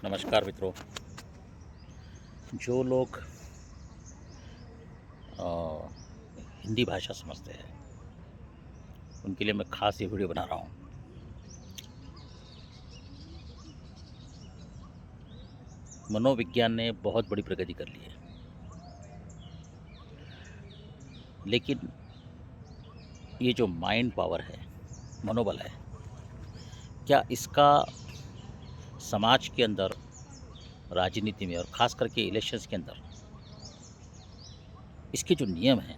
नमस्कार मित्रों। जो लोग अ, हिंदी भाषा समझते हैं उनके लिए मैं खास ये वीडियो बना रहा हूँ। मनोविज्ञान ने बहुत बड़ी प्रगति कर ली है, लेकिन ये जो माइंड पावर है, मनोबल है, क्या इसका समाज के अंदर, राजनीति में और ख़ास करके इलेक्शंस के अंदर इसके जो नियम हैं,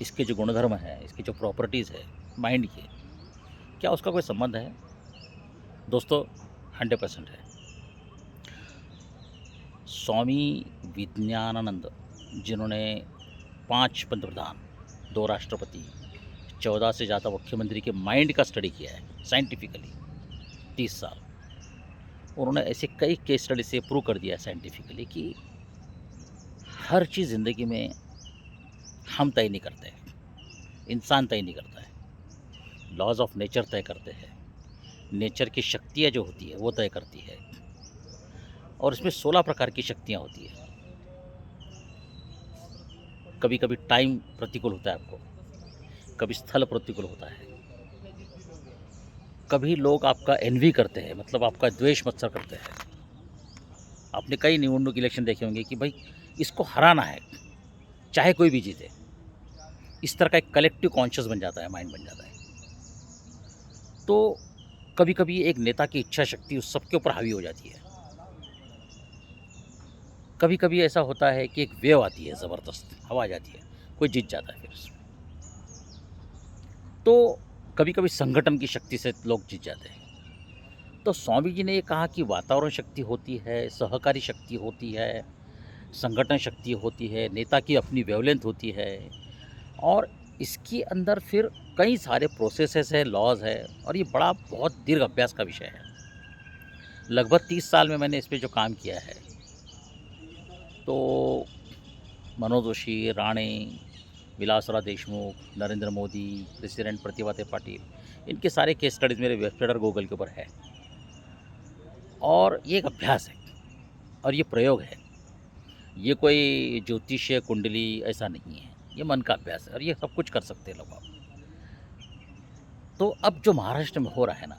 इसके जो गुणधर्म हैं, इसकी जो प्रॉपर्टीज़ है माइंड की, क्या उसका कोई संबंध है? दोस्तों, 100% है। स्वामी विज्ञानानंद, जिन्होंने 5 पंतप्रधान, 2 राष्ट्रपति, 14 से ज़्यादा मुख्यमंत्री के माइंड का स्टडी किया है साइंटिफिकली 30 साल। उन्होंने ऐसे कई केस स्टडी से प्रूव कर दिया है साइंटिफिकली कि हर चीज़ ज़िंदगी में हम तय नहीं करते, इंसान तय नहीं करता है। लॉज ऑफ नेचर तय करते हैं। नेचर की शक्तियाँ जो होती है वो तय करती है, और इसमें 16 प्रकार की शक्तियाँ होती है। कभी कभी टाइम प्रतिकूल होता है आपको, कभी स्थल प्रतिकूल होता है, कभी लोग आपका एनवी करते हैं, मतलब आपका द्वेष मत्सर करते हैं। आपने कई निवडणूक इलेक्शन देखे होंगे कि भाई इसको हराना है, चाहे कोई भी जीते। इस तरह का एक कलेक्टिव कॉन्शियस बन जाता है, माइंड बन जाता है। तो कभी कभी एक नेता की इच्छा शक्ति उस सबके ऊपर हावी हो जाती है। कभी कभी ऐसा होता है कि एक वेव आती है, ज़बरदस्त हवा आ जाती है, कोई जीत जाता है। फिर तो कभी कभी संगठन की शक्ति से लोग जीत जाते हैं। तो स्वामी जी ने ये कहा कि वातावरण शक्ति होती है, सहकारी शक्ति होती है, संगठन शक्ति होती है, नेता की अपनी वेवलेंथ होती है, और इसके अंदर फिर कई सारे प्रोसेसेस है, लॉज है, और ये बड़ा बहुत दीर्घ अभ्यास का विषय है। लगभग 30 साल में मैंने इस पे जो काम किया है, तो मनोज जोशी, राणे, विलासराव देशमुख, नरेंद्र मोदी, प्रेसिडेंट प्रतिभाते पाटिल, इनके सारे केस स्टडीज़ मेरे वेबसाइट और गूगल के ऊपर है। और ये एक अभ्यास है और ये प्रयोग है। ये कोई ज्योतिषीय कुंडली ऐसा नहीं है, ये मन का अभ्यास है, और ये सब कुछ कर सकते हैं लोग आप। तो अब जो महाराष्ट्र में हो रहा है ना,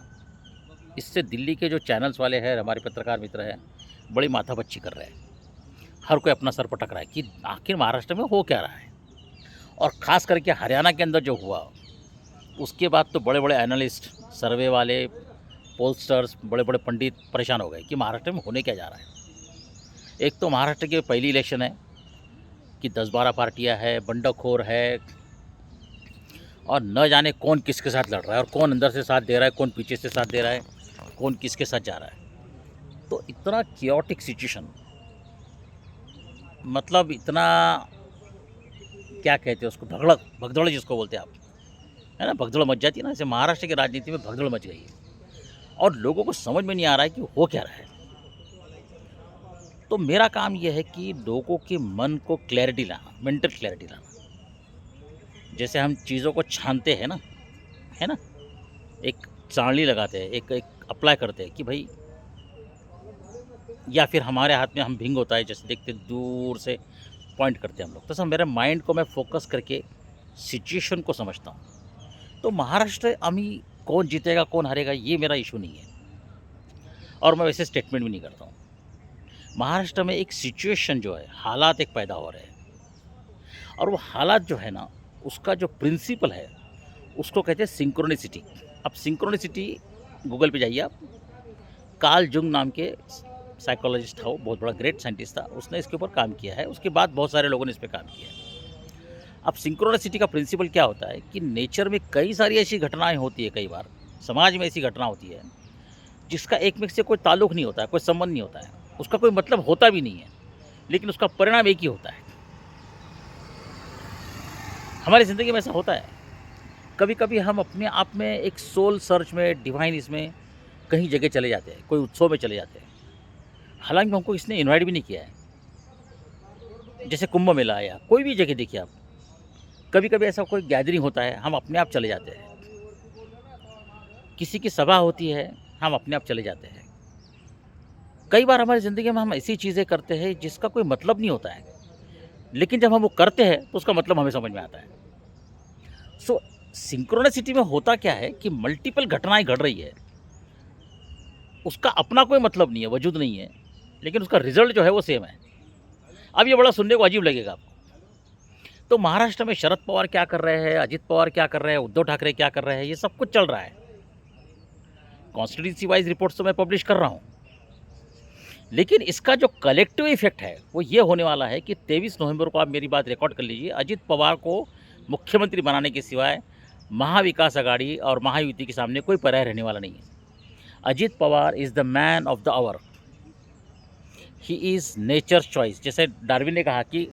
इससे दिल्ली के जो चैनल्स वाले हैं, हमारे पत्रकार मित्र हैं, बड़ी माथापच्ची कर रहे हैं। हर कोई अपना सर पटक रहा है कि आखिर महाराष्ट्र में हो क्या रहा है। और ख़ास करके हरियाणा के अंदर जो हुआ, उसके बाद तो बड़े बड़े एनालिस्ट, सर्वे वाले, पोलस्टर्स, बड़े बड़े पंडित परेशान हो गए कि महाराष्ट्र में होने क्या जा रहा है। एक तो महाराष्ट्र की पहली इलेक्शन है कि 10-12 पार्टियां है, बंडखोर है, और न जाने कौन किसके साथ लड़ रहा है, और कौन अंदर से साथ दे रहा है, कौन पीछे से साथ दे रहा है, कौन किसके साथ जा रहा है। तो इतना क्योटिक सिचुएशन, मतलब इतना, क्या कहते हैं उसको, भगदड़ जिसको बोलते हैं आप, है ना, भगदड़ मच जाती है ना। ऐसे महाराष्ट्र की राजनीति में भगदड़ मच गई है, और लोगों को समझ में नहीं आ रहा है कि हो क्या रहा है। तो मेरा काम यह है कि लोगों के मन को क्लैरिटी लाना, मेंटल क्लैरिटी लाना। जैसे हम चीज़ों को छानते हैं ना, है ना, एक चालनी लगाते हैं, एक एक अप्लाई करते हैं कि भाई, या फिर हमारे हाथ में हम भिंग होता है, जैसे देखते दूर से पॉइंट करते हैं हम लोग, तो सब मेरे माइंड को मैं फोकस करके सिचुएशन को समझता हूँ। तो महाराष्ट्र अभी कौन जीतेगा कौन हारेगा ये मेरा इशू नहीं है, और मैं वैसे स्टेटमेंट भी नहीं करता हूँ। महाराष्ट्र में एक सिचुएशन जो है, हालात एक पैदा हो रहे हैं, और वो हालात जो है ना, उसका जो प्रिंसिपल है उसको कहते हैं सिंक्रोनिसिटी। अब सिंक्रोनिसिटी, गूगल पे जाइए आप, कार्ल जुंग नाम के साइकोलॉजिस्ट था, वो बहुत बड़ा ग्रेट साइंटिस्ट था, उसने इसके ऊपर काम किया है। उसके बाद बहुत सारे लोगों ने इस पर काम किया है। अब सिंक्रोनिसिटी का प्रिंसिपल क्या होता है कि नेचर में कई सारी ऐसी घटनाएं होती है, कई बार समाज में ऐसी घटना होती है जिसका एक में से कोई ताल्लुक नहीं होता है, कोई संबंध नहीं होता है, उसका कोई मतलब होता भी नहीं है, लेकिन उसका परिणाम एक ही होता है। हमारी ज़िंदगी में ऐसा होता है। कभी कभी हम अपने आप में एक सोल सर्च में, डिवाइन इसमें कहीं जगह चले जाते हैं, कोई उत्सव में चले जाते हैं, हालांकि हमको इसने इनवाइट भी नहीं किया है। जैसे कुंभ मेला या कोई भी जगह देखिए आप, कभी कभी ऐसा कोई गैदरिंग होता है, हम अपने आप चले जाते हैं। किसी की सभा होती है, हम अपने आप चले जाते हैं। कई बार हमारी ज़िंदगी में हम ऐसी चीज़ें करते हैं जिसका कोई मतलब नहीं होता है, लेकिन जब हम वो करते हैं तो उसका मतलब हमें समझ में आता है। सो सिंक्रोनिसिटी में होता क्या है कि मल्टीपल घटनाएँ घट रही है, उसका अपना कोई मतलब नहीं है, वजूद नहीं है, लेकिन उसका रिज़ल्ट जो है वो सेम है। अब ये बड़ा सुनने को अजीब लगेगा आपको। तो महाराष्ट्र में शरद पवार क्या कर रहे हैं, अजित पवार क्या कर रहे हैं, उद्धव ठाकरे क्या कर रहे हैं, ये सब कुछ चल रहा है। कॉन्स्टिट्यूंसी वाइज़ रिपोर्ट्स तो मैं पब्लिश कर रहा हूँ। लेकिन इसका जो कलेक्टिव इफ़ेक्ट है, वो ये होने वाला है कि 23 नवंबर को आप मेरी बात रिकॉर्ड कर लीजिए, अजित पवार को मुख्यमंत्री बनाने के सिवाय महाविकास अघाड़ी और महायुति के सामने कोई पर्याय रहने वाला नहीं है। Ajit Pawar is the man of the hour. He is nature's choice. जैसे डार्विन ने कहा कि